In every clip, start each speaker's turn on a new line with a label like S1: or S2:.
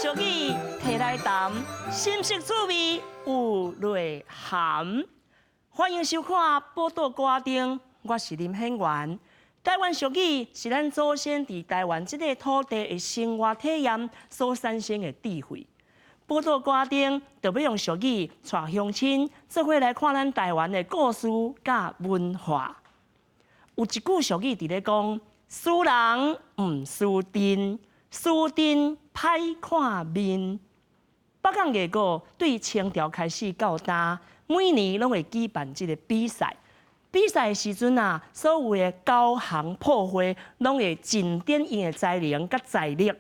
S1: 俗语摕来谈，心色趣味有内涵。欢迎收看《报道歌丁》，我是林显元。台湾俗语是咱祖先伫台湾这个土地的生活体验所产生的智慧。报道歌丁就要用俗语带乡亲做伙来看咱台湾的故事甲文化。有一句俗语伫咧讲：输人毋输阵，输阵歹看面。北港艺歌对清朝开始到今，每年拢会举办这个比赛。比赛的时阵啊，所有的高行破花拢会尽点因的才能甲财力，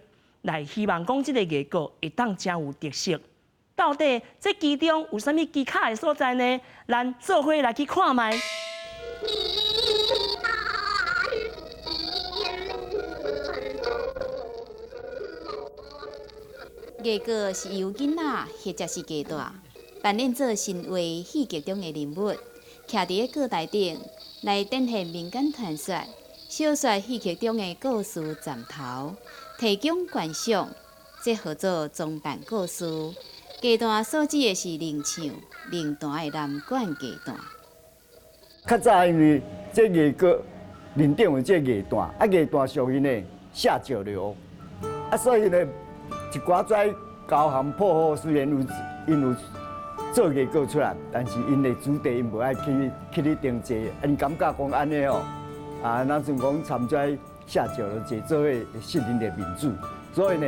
S1: 来希望讲这个艺歌会当真有特色。到底这其中有啥物技巧的所在呢？咱做伙来去看卖。
S2: 艺歌是由囡仔或者是家大扮演做神话戏剧中的人物，徛伫个舞台顶来展现民间传说、小说戏剧中的故事站头，提供观赏，这号做装扮故事。家段所指的是领唱、领弹的南管家段。
S3: 较早因为这艺歌面顶有这艺段，艺段属于呢下九流，所以呢。一寡在高行破坏，虽然因有做艺歌出来，但是因的主题因无爱去你定制，因感觉讲安尼哦，那阵讲参在下酒了，做做伙适应的民主，所以呢，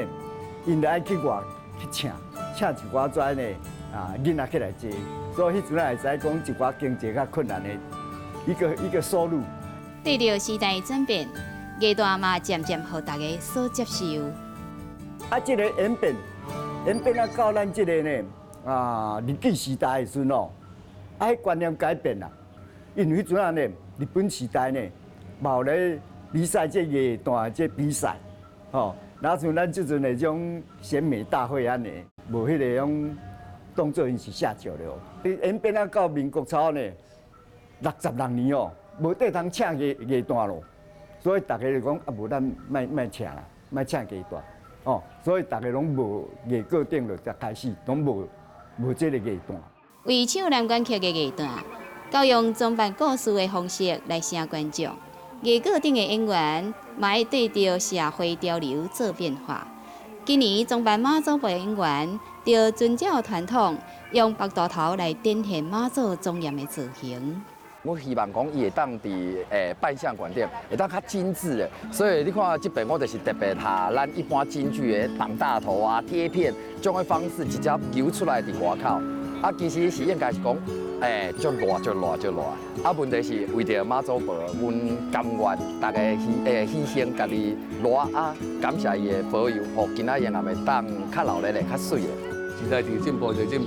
S3: 因就爱去外去请一寡在呢囡仔起来坐，所以迄阵会使讲一寡经济较困难的一个收入。
S2: 对着时代转变，艺段嘛渐渐互大家所接受。
S3: 这个演变到咱这个呢日据时代的时阵哦，迄观念改变啦。因为迄阵啊呢，日本时代呢，冇咧比赛这艺段这比赛，吼，那像咱这阵的种选美大会安尼，无迄个种当作因是下酒了。演变到民国初呢，66年哦，无地通请艺段咯，所以大家就讲啊，无咱卖请啦，卖请艺段。哦，所以大家拢无艺歌顶就才开始，拢无这个艺段。
S2: 为唱南管曲的艺段，教用装扮故事的方式来声观众。艺歌顶的演员嘛会对着社会潮流做变化。今年装扮妈祖婆的演员，就遵照传统，用白大头来展现妈祖庄严的造型。
S4: 我希望讲伊会当伫扮相馆顶会当较精致的，所以你看这边我就是特别下咱一般京剧的绑大头啊、贴片这种的方式，直接游出来伫外口。其实是应该是讲，足热。问题是为着妈祖婆，阮甘愿大家牺牲家己热感谢伊的保佑，互今仔日也会当较热闹的、较水的。
S5: 时代在进步，演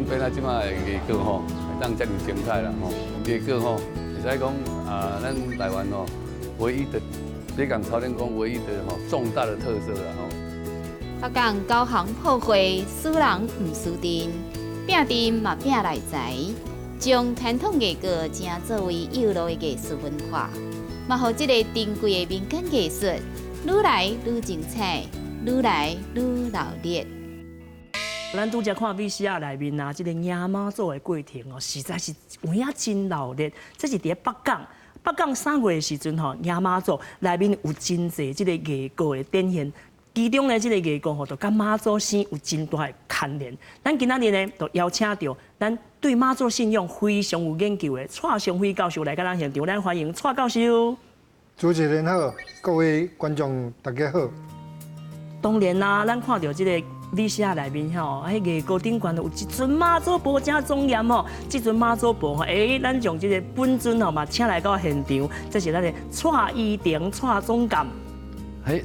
S5: 变啊，即摆的艺歌吼，会当遮尔精彩啦吼。艺歌吼，会使讲咱台湾吼唯一的，别讲朝天宫唯一的重大的特色啦吼。
S2: 北港高行破坏，输人毋输阵，拼阵嘛拼来财，将传统艺歌正作为有路的艺术文化，嘛互这个珍贵的民间艺术愈来愈精彩，愈来愈热烈。
S1: 咱拄则看 VCR 内面啊，这个迎妈祖的过程哦，实在是有影真热烈。这是伫北港3月的时阵吼，迎妈祖内面有真侪这个艺歌的展现，其中呢，这个艺歌吼，就甲妈祖仙有真大的牵连。咱今仔日呢，就邀请到咱对妈祖信仰非常有研究的蔡尚辉教授来到咱现场，咱欢迎蔡教授。
S6: 主持人好，各位观众大家好。
S1: 当然啦，咱看到这个。VCR 内面吼，迄艺歌顶悬有一尊妈祖婆真庄严吼，这尊妈祖婆吼，咱将这个本尊吼嘛请来到现场，这是咱的蔡依婷蔡总监。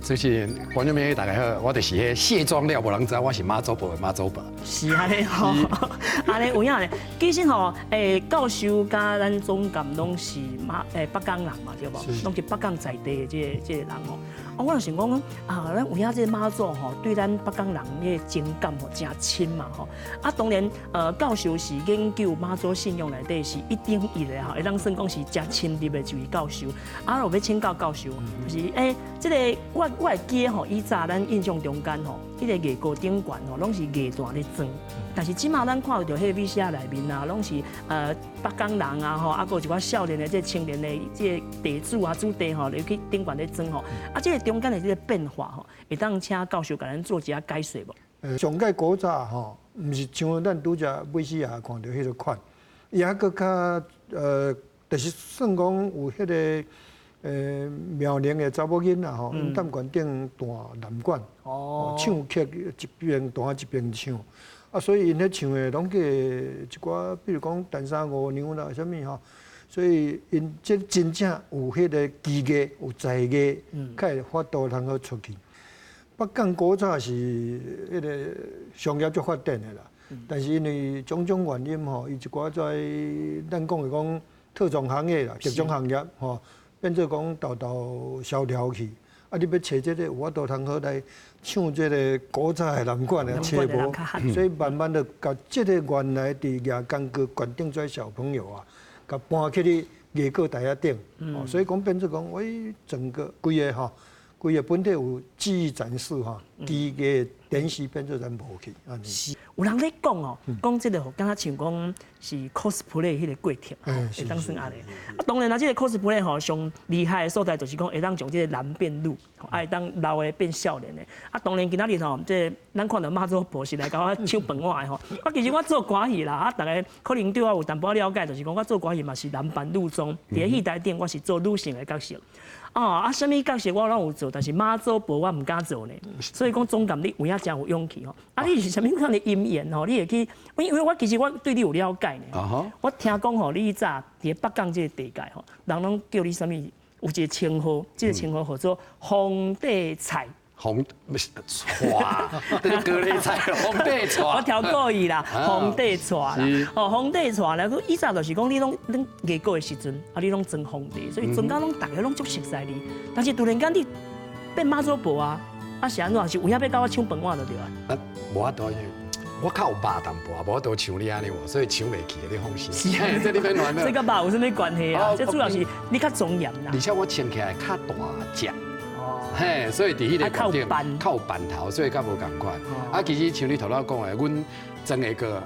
S7: 主持人观众朋友大家好，我就是迄卸妆了无人知我是妈祖婆的妈祖婆。
S1: 是安尼吼，安尼有影咧。其实吼，教授甲咱总监拢是北港人嘛，对无？拢是北港在地的这个人吼。我就想讲啊，咱有影这妈祖吼，对咱北港人迄个情感吼真深嘛吼。啊，当然教授是研究妈祖信仰内底是一定一的吼，会当算讲是真深入的一位教授。啊，我要请教教授，就是这个我会记吼，以早咱印象中间吼，迄个艺高顶悬吼，拢是艺大咧装。但是即马咱看到迄 VCR 内面啊，拢是北港人啊吼，啊，有一寡少年的这青年的这地主啊、子弟吼，入去顶悬咧装吼。啊，这个中间的这个变化吼，会当请教授甲咱做一下解说无？
S6: 上届古早吼，毋是像咱拄则尾时也看到迄个款，伊还佫较就是算讲有迄个妙龄的查某囡仔吼，因踮悬顶弹南管，唱曲一边弹一边唱。啊，所以因咧唱的拢个一寡，比如讲《单山五娘》啦，啥物吼，所以因这真正有迄个技艺，有才艺，才会法度通好出去。北港古早是迄个商业足发展的啦，但是因为种种原因吼，伊一寡在咱讲的讲特种行业啦、特种行业吼，变做讲豆豆萧条去。啊，你要找这个有法度通好来唱这个古早的南管的找无，所以慢慢的把这个原来伫夜间个悬顶做小朋友啊，甲搬去咧艺高台仔顶，所以讲变做讲，喂，整个规个吼，规个本地有记忆展示哈，其个电视变做咱无去，安尼。
S1: 有人咧讲哦，讲这个吼，敢若像讲是 cosplay 迄个过程，会当算安尼。啊，当然啦，这个 cosplay 吼上厉害的所在就是讲会当从这个男变女，会当老的变少年的。啊，当然今仔日吼，这咱看到妈祖婆是来甲我抢饭碗的吼。我其实我做歌戏啦，啊，大家可能对我有淡薄了解，就是讲我做歌戏嘛是男扮女装，伫个戏台顶我是做女性的角色。啊，什么角色我拢有做，但是妈祖婆我唔敢做呢。所以讲总感你有影真有勇气吼。啊，你是什么样的因缘吼？你会去，因为我其实我对你有了解呢。我听讲吼，你早伫北港这个地界吼，人拢叫你什么？有一个称号，这个称号叫做皇帝菜。
S7: 红不是菜，这是高丽菜，红地菜。
S1: 我调过伊啦，皇帝菜啦。哦，皇帝菜啦，佮以前就是讲你拢艺高的时阵，啊，你拢装皇帝，所以装到拢大家拢足熟悉你。但是突然间你变妈祖婆啊，啊是安怎？是有影要甲我抢饭碗就对啊。
S7: 啊，无法度，我较有肉淡薄，无都像你安尼喎，所以抢袂起，你放心。
S1: 是啊，
S7: 这你免乱了。
S1: 这甲肉有啥物关系啊？这主要是你较庄严啦。
S7: 而且我穿起来较大只。嘿，所以伫迄个观点靠板头，所以较无共款。啊，其实像你头仔讲的，阮真个个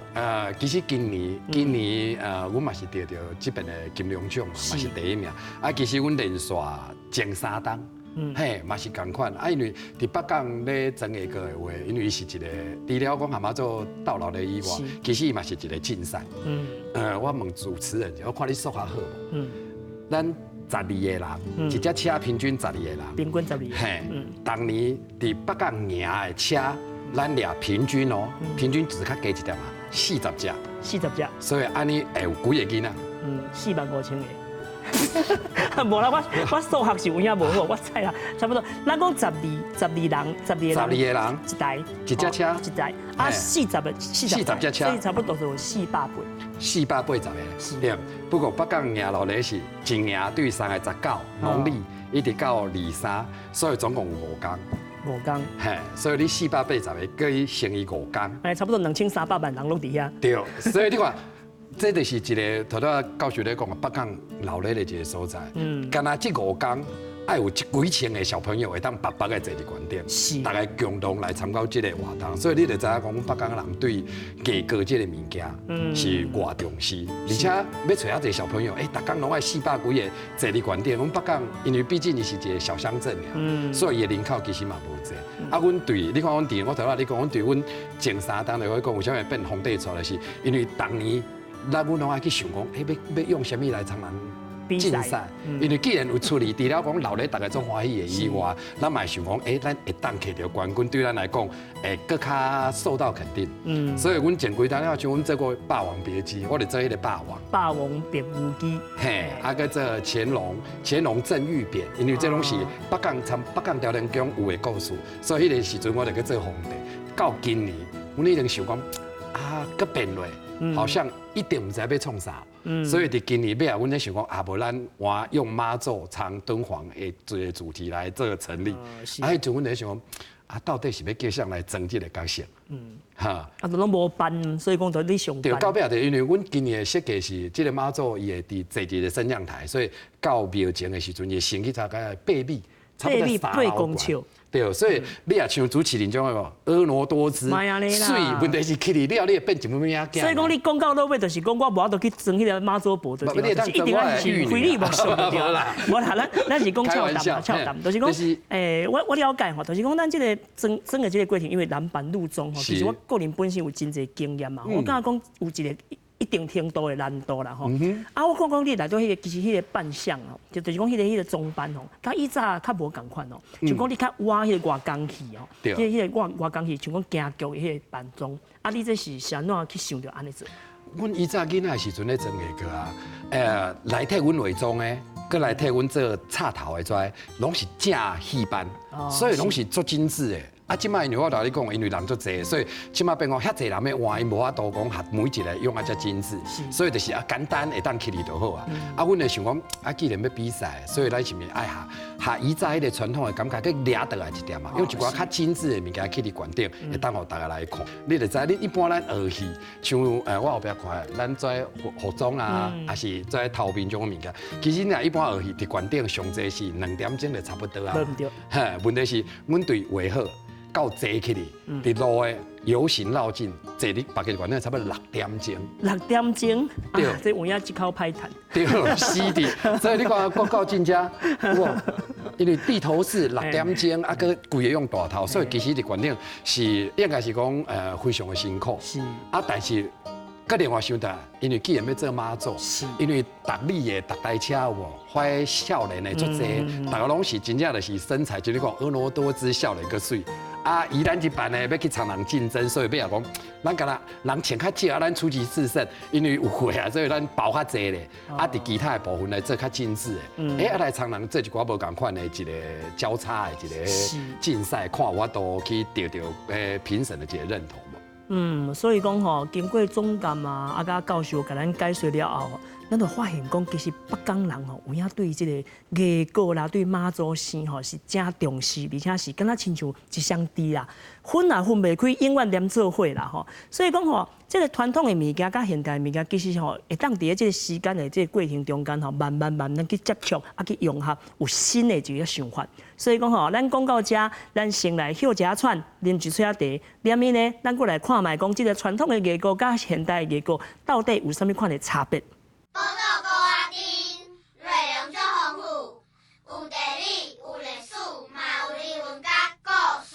S7: 其实今年阮嘛是得到这边的金龙奖嘛，嘛是第1名。啊，其实阮连续前3档，嘿，嘛是共款。啊，因为伫北港咧真个个的话，因为伊是一个除了讲蛤蟆做到老的以外，其实伊嘛是一个竞赛。我问主持人，我看你数学好无？咱12个人，一只车平均12个人，
S1: 平均12个。
S7: 嘿，当年伫北港赢的车，咱俩平均哦，平均只较加一点啊，40只。
S1: 40只。
S7: 所以安尼会有几个囡仔
S1: ？45000个。无啦，我数学是有影无好，我猜啦，差不多。咱讲12个人，一台，
S7: 一只车，
S1: 一台，啊40只车，所以差不多就480倍。
S7: 480个，对。不过北港赢落来是一赢对3个19，农历一直到23，所以总共有5天。嘿，所以你480个，可以乘以5天。
S1: 哎，差不多2300万人拢伫遐。
S7: 对，所以你看。这就是一个头头教授咧讲北港闹热的一个所在。干那这5天，爱有几千个小朋友会当白白的坐伫观点，大家共同来参加这个活动。所以你就知影讲，北港人对艺高这个物件是偌重视，而且要找遐侪小朋友，逐工拢爱400几个坐伫观点。阮北港因为毕竟伊是一个小乡镇呀，所以伊人口其实嘛无济。啊，阮对，你看阮对，我头仔你讲，阮对阮前3档就会讲，为啥物变皇帝出来是？因为当年。咱阮拢爱去想讲，要用什么来参人竞赛？因为既然有出力，除了讲老咧大家做欢喜的以外，咱嘛想讲，咱会当摕到冠军，对咱来讲，会更较受到肯定。所以阮前几单要像阮做过《霸王别姬》，我就做迄个霸王。
S1: 霸王别姬。
S7: 嘿，啊个做乾隆正玉匾，因为这拢是北港朝天宫有的故事，所以迄个时阵我就去做皇帝。到今年，阮已经想讲，搁变落。好像一点唔知要创啥，所以伫今年尾啊，阮咧想讲啊，无咱换用妈祖长敦煌的这个主题来做成立。啊，迄阵阮咧想讲啊，到底是要叫谁来争这个角色？哈。
S1: 啊，都拢无办，所以讲就你上
S7: 对，
S1: 班。
S7: 到尾就因为阮今年的设计是这个妈祖伊会伫坐一个升降台，所以到庙前的时阵，伊先去大概8米，差不多3楼高。对，所以你也像主持人种个婀娜多姿，水问题是去你了，你会变一物物仔。
S1: 所以讲你讲到到尾，就是讲我无法度去争迄个妈祖婆，就是一定要是非你莫属对啦。无啦，咱是讲俏谈嘛，俏谈，就是讲，我了解吼，就是讲咱这个整个这个过程，因为南办路中吼，其实我个人本身有真侪经验嘛，我感觉讲有一个一定程度的难度啦吼。啊，我看讲你内底迄个其实迄个扮相哦，就是讲迄个装扮吼，甲以早较无共款哦，就讲你较挖迄个外工戏哦，迄个外工戏像讲京剧的迄个扮装，啊，你这是安怎去想着安尼做？
S7: 阮以早囡仔时阵咧装艺个啊，来替阮化妆的，搁来替阮做插头的跩，拢是正戏班，所以拢是足精致的。啊，即摆因为我同你讲，因为人足济，所以即摆变讲遐济人要换，伊无法度讲合每一个用啊遮精致，所以就是啊简单会当起哩就好啊。啊，阮就想讲，啊既然要比赛，所以咱是毋是爱下以早迄个传统的感觉，去掠倒来一点嘛，用一寡较精致的物件起哩悬顶，会当互大家来看。你就知，你一般咱学戏，像我后壁看，咱在服装啊，还是在头面种物件，其实若一般学戏伫悬顶上济是2点钟就差不多啊。嘿，问题是阮对画好。到坐起哩，伫路的游行绕境，坐伫别个观念差不多6点钟。
S1: 6点钟，
S7: 对，
S1: 这有影一口歹谈。
S7: 对，是的。所以你看广告进家，哇，因为地头是6点钟，啊，佮规个用大头，所以其实伫观念是应该是讲非常的辛苦。
S1: 是。
S7: 啊，但是。佮另外想到，因为既然要做妈祖，因为逐里的逐台车有无，怀少年的足济，大家拢是真正就是身材，就是讲婀娜多姿，少年个水。啊，以咱一般呢要去参人竞争，所以要讲，咱敢若人请较少，咱出奇制胜，因为有货啊，所以咱包较济咧。啊，伫其他的部分来做较精致的。啊来参人做一寡无共款的一个交叉的一个竞赛，看我都去得到评审的一个认同。
S1: 所以讲吼，经过总监啊，甲教授甲咱解说了后，咱就发现讲，其实北港人吼，有影对这个艺歌啦，对妈祖神吼是真重视，而且是敢若亲像一双滴啦，分也分袂开，永远连做伙啦吼。所以讲吼，这个传统的物件甲现代的物件，其实吼会当伫这个时间的这个过程中间吼，慢慢去接触，啊去融合，有新的一个想法。所以讲吼，咱讲到这，咱先来休一下喘，啉一撮茶，连面呢，咱过来看卖讲，这个传统的艺歌甲现代的艺歌到底有啥物款的差别？
S8: 报道高阿丁，内容足丰富，有地理，有历史，嘛有人文甲故事。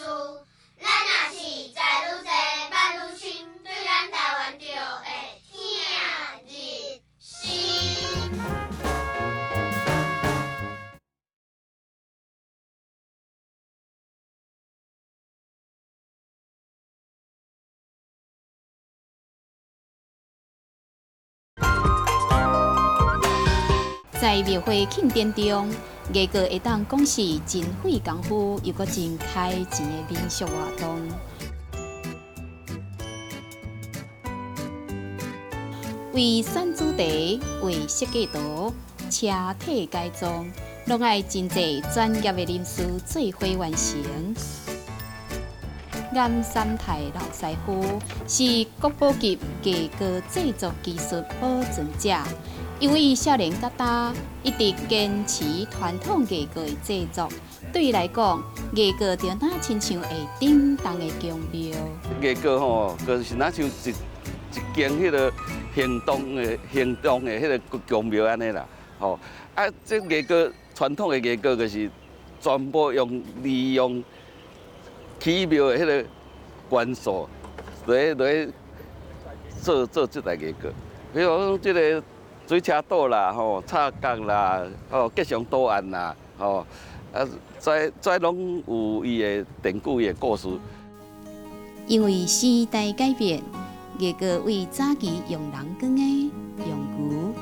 S8: 咱若是知愈多，捌愈深，对咱台湾就会听入心。
S2: 在庙会庆典中，艺歌会当讲是真费功夫，又搁真开钱的民俗活动。为选主题、为设计图、车体改装，拢爱真侪专业的人士做伙完成。岩三台老师傅是国宝级艺歌制作技术保存者。因为少年到大一直坚持传统艺歌的制作，对伊来讲，艺歌就那亲像会叮当的宫庙。
S9: 艺歌吼，就是那像一间迄个行动的迄个宫庙安尼啦。吼，啊，这艺歌传统的艺歌就是全部利用起庙的迄个元素来做这台艺歌，比如讲这个。水车道啦，吼，插角啦，吼，吉祥图案啦，吼，这拢有伊的典故的故事。
S2: 因为时代改变，艺歌为早期用人工的、用牛、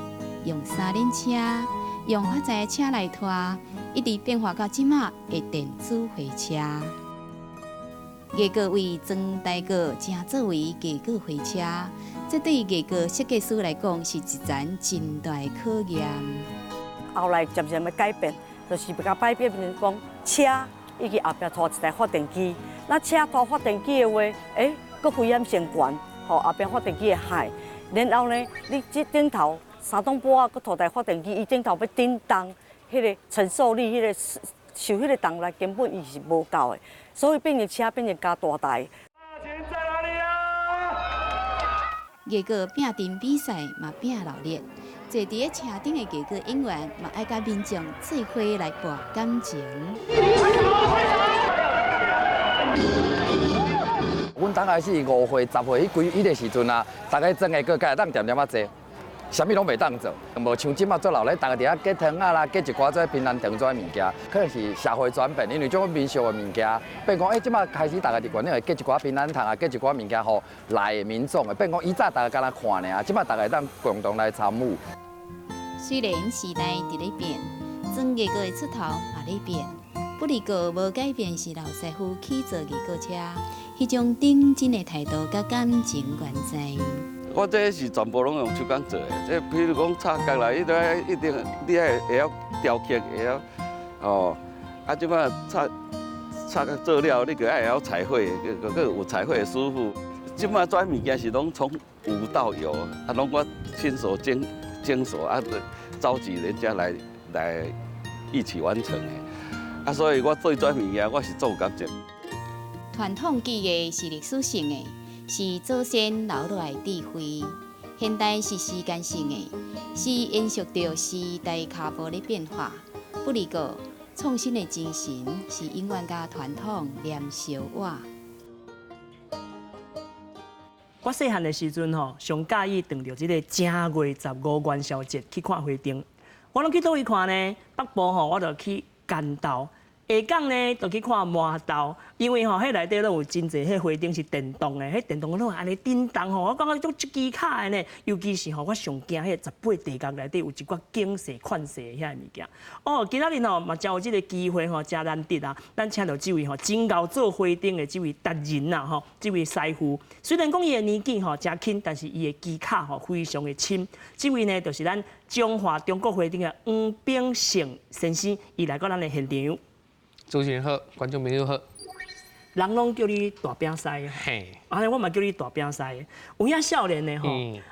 S2: 用三轮车、用发财车来拖，一直变化到即马的电子火车。艺过为装台过，正作为艺过火车，这对艺过设计师来讲是一桩真大的考验。
S10: 后来渐渐的改变，就是比较改变成讲车，以及后壁拖一台发电机。那车拖发电机的话，佫危险性悬，吼后边发电机会害。然后呢，你这顶头3栋玻啊，佫拖台发电机，伊顶头要顶重，迄个承受力，迄个受迄个重力根本伊是无够的，所以变成车变成加大台。
S2: 艺过拼阵比赛嘛拼热烈，坐伫咧车顶的艺过演员嘛爱甲民众做伙来博感情。
S4: 阮刚开始5岁、10岁迄个时阵啊，大家真个个当点点啊坐，啥物拢袂当做，无像即马做老咧，大家伫遐割汤啊啦，割一寡做平常常做的物件，可能是社会转变，因为种民俗的物件，变讲即马开始大家伫观念会割一寡平安糖啊，割一寡物件互来的民众的，变讲以早大家敢若看尔，即马大家当共同来参与。
S2: 虽然时代伫咧变，装艺过的出头嘛咧变，不过无改变是老师傅去做艺过车，迄种认真的态度甲感情原在。
S9: 我这是全部拢用手工做的，这譬如讲插角啦，一定你会晓雕刻，会晓哦。啊，即摆插角做了，你个爱会晓彩绘，个有彩绘的师傅。即摆这物件是拢从无到有，啊，拢我亲手经手啊，召集人家来一起完成的。啊，所以我对这物件我是做感情。
S2: 传统技艺是历史性的。是祖先留落来智慧，现代是时间性的，是延续着时代脚步的变化。不过，创新的精神是永远甲传统连相活。
S1: 我细汉的时阵吼，上介意等着即个正月15元宵节去看花灯。我拢去倒位看呢？北部吼，我就去干道。下港呢，就去看麻豆，因为吼，迄内底拢有真侪，迄花灯是电动的，迄电动拢安尼叮当吼，我感觉种一支卡的呢，尤其是吼，我上惊迄18地角内底有一寡景色、款式的遐物件。哦，今仔日吼嘛，真有即个机会吼，真难得啊！咱请到这位吼，真够做花灯的这位达人呐吼，这位师傅。虽然讲伊的年纪吼真轻，但是伊的技巧吼非常的深。这位呢，就是咱中华中国花灯的黄炳成先生，伊来到咱的现场。
S11: 主持人好，观众朋友好。
S1: 人拢叫你大饼师，
S11: 嘿，
S1: 安尼我嘛叫你大饼师。有影少年的吼，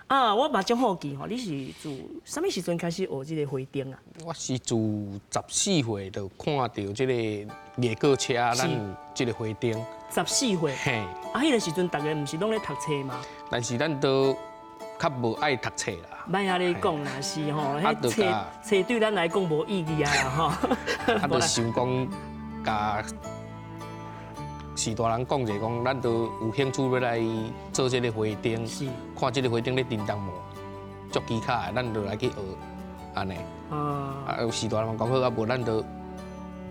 S1: 啊，我嘛真好奇吼，你是自什么时阵开始学这个花灯啊？
S11: 我是自14岁就看到这个艺过车，咱这个花灯。
S1: 14岁。
S11: 嘿。
S1: 啊，迄个时阵大家毋是拢咧读册吗？
S11: 但是咱都较无爱读册啦。
S1: 莫遐咧讲啦，是吼，迄册对咱来讲无意义啊吼。
S11: 啊，就想讲。甲士大人讲者讲，咱都有兴趣要来做这个花灯，看这个花灯咧叮当无，足技巧的，咱就来去学，安尼。啊，有士大人讲好，啊无咱就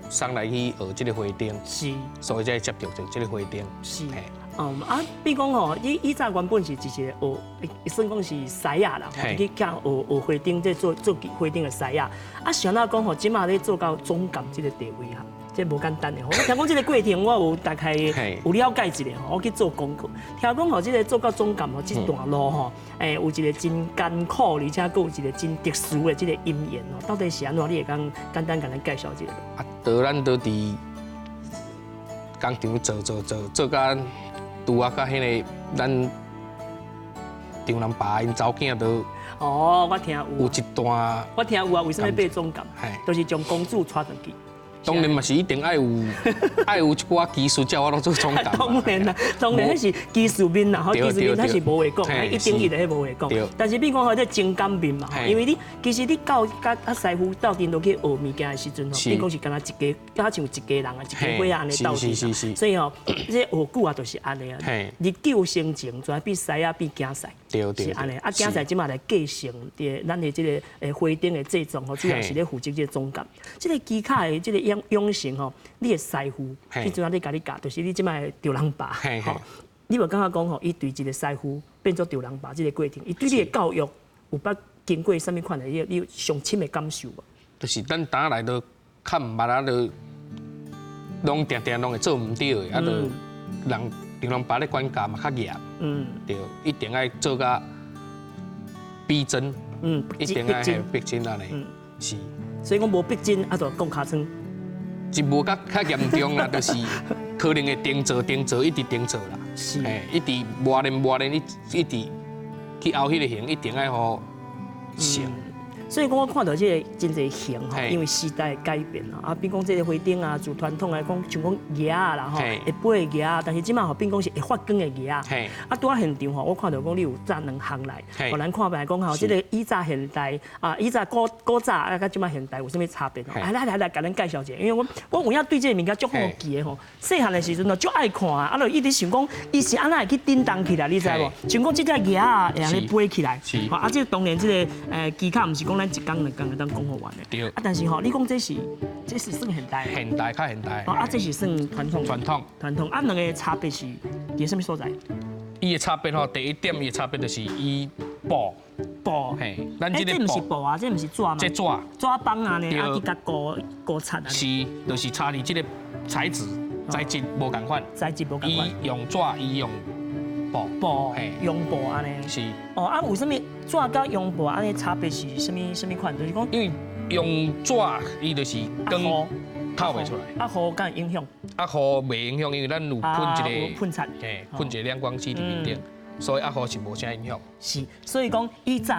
S11: 送来去学这个花灯。
S1: 是。所
S11: 以才接触着这个花灯。
S1: 是。比如讲吼，以早原本是一个学，算讲是师爷啦，去教学花灯，即做花灯的师爷。啊，想到讲吼，即马咧做到总监这个地位哈。这无简单的，我听讲这个过程我有大概有了解一下吼，我去做功课。听讲吼，这个做到总监吼，这段路吼，有一个真艰苦，而且佫有一个真特殊的这个因缘哦。到底是安怎？你会讲简单甲咱介绍一下？
S11: 啊，咱都伫工厂做甲拄啊，甲迄个咱丈人爸因查某囝都。
S1: 哦，我听有。
S11: 有一段。
S1: 我听有啊，为什么要总监？就是将公主带上去。
S11: 当然嘛是一定爱有一寡技术，叫我拢做总监。
S1: 当然啦，当然迄是技术面啦，吼，技术面他是无话讲，一定迄个无话讲。但是比如讲吼，这情感面嘛，因为你其实你教甲师傅斗阵落去学物件的时阵吼，比如讲是敢若一家，敢像一家人啊，一家伙安尼斗阵，所以吼，这学久啊，就是安尼啊。日久生情，就比师啊比竞赛，是安尼。啊，竞赛即马来继承咱的这个花灯的制作吼，主要是咧负责这个总监，这个技巧的这个养成吼，你的师傅，迄阵啊，你家己教，就是你即摆丈人爸，吼，你无感觉讲吼，伊对一个师傅变做丈人爸这个过程，伊对你的教育有捌经过什么款的你上深的感受无？
S11: 就是咱打来都看毋捌啊，都拢定定拢会做毋对的，啊，就人平常把咧管教嘛较严，对，一定要做甲逼真，一定要系逼真安尼，是。
S1: 所以讲无逼真，啊，就讲尻川。
S11: 就无较严重啦，就是可能会定做，一直定做啦，
S1: 是，
S11: 一直磨练，一直去熬迄个型，一定要好成。
S1: 所以讲，我看到这个真侪型吼，因为时代改变啦，啊，比如讲这个花灯啊，自传统来讲，像讲叶啊啦吼，会飞的叶啊，但是即马吼，比如讲是会发光的叶啊，啊，拄啊现场吼，我看到讲你有炸两项来，互咱看卖讲吼，这个以早现代啊，以早古早啊，甲即马现代有啥物差别吼？来，甲咱介绍一下，因为我有影对这个物件足好奇的吼，细汉的时阵就足爱看啊，啊，就一直想讲，伊是安那会去叮当起来，你知无？像讲这只叶啊，会安尼飞起来，啊，这当然这个技巧毋是讲咱一工两工会当讲好完的，
S11: 对。
S1: 啊，但是吼，你讲这是算现代，
S11: 较现代。
S1: 啊，这是算传统。啊，两个差别是伫什么所在？
S11: 伊的差别吼，第一点伊的差别就是伊布，嘿，咱
S1: 这毋是布啊，这毋是纸嘛？
S11: 这纸
S1: 棒啊呢，啊，去甲高擦啊。
S11: 是，就是差伫这个材质无共款。伊用纸，伊用布，
S1: 用布安尼。
S11: 是。
S1: 哦，啊，为什么纸甲用布安尼差别是什么款？就是讲，
S11: 因为用纸伊就是光透袂出来。
S1: 啊，雨敢会影响？
S11: 啊，雨袂影响，因为咱有喷一个
S1: 喷漆，
S11: 喷一个亮光漆伫面顶，所以啊雨是无啥影响。
S1: 是，所以讲以早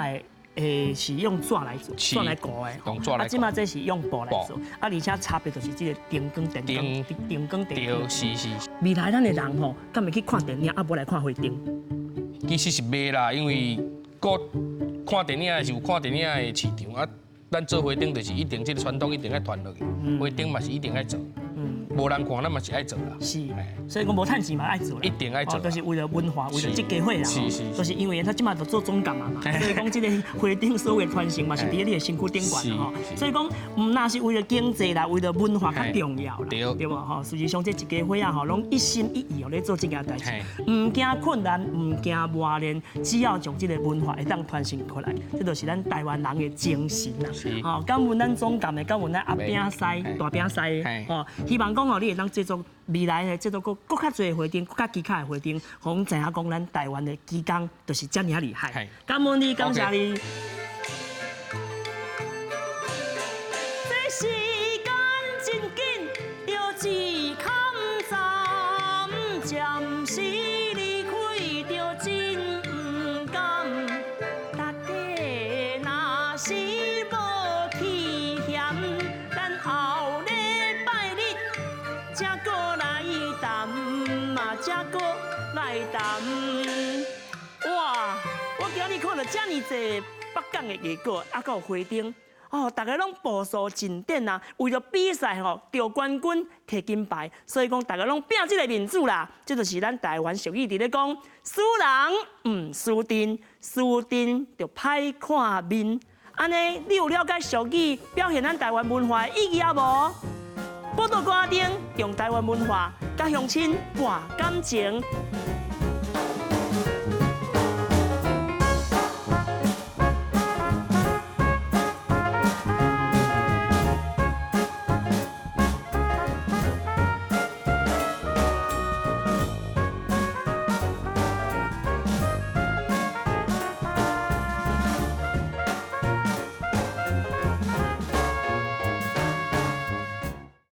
S1: 是用纸来做，纸来糊的。
S11: 用纸来糊。
S1: 啊，即马这是用布来做，啊，而且差别就是这个电光。
S11: 对，是。
S1: 未来咱的人吼，敢会去看电影，啊，无来看花灯？
S11: 其实是袂啦，因为看电影的是有看电影的市场啊。咱做花灯就是一定这个传统一定要传落去，花灯嘛是一定要做，无人看咱嘛是爱做啦。
S1: 是，所以讲无趁钱嘛爱做啦。
S11: 一定爱做，
S1: 就是为了文化，为了这家伙啦。
S11: 是。
S1: 就是因为他即马就做总监嘛，所以讲这个花灯所有的传承嘛是伫你的身躯顶悬吼。所以讲，那是为了经济啦，为了文化较重要啦，对无吼？实际上这一家伙啊吼，拢一心一意咧做这件代志，唔惊困难，唔惊磨练，只要将这个文化会当传承过来，这就是咱台湾人的精神啦。哦，感恩咱总监的，感恩咱阿饼师、大饼师哦，希望讲哦，你会当制作未来的制作更较侪的花灯，更较技巧的花灯，互阮知影讲咱台湾的技工就是遮尔厉害。感恩你，感谢你。这时间真紧，着一坎站，暂时离开着真不甘，大家若是。哇！我今日看到遮尔济北港的艺果，啊，还有花灯，哦，大家拢步数真点啊，为了比赛吼得冠军、摕金牌，所以讲大家拢拼这个面子啦。这就是咱台湾俗语伫咧讲：输人唔输阵，输阵就歹看面。安尼，你有了解俗语表现咱台湾文化的意义啊无？报道歌灯用台湾文化甲乡亲博感情。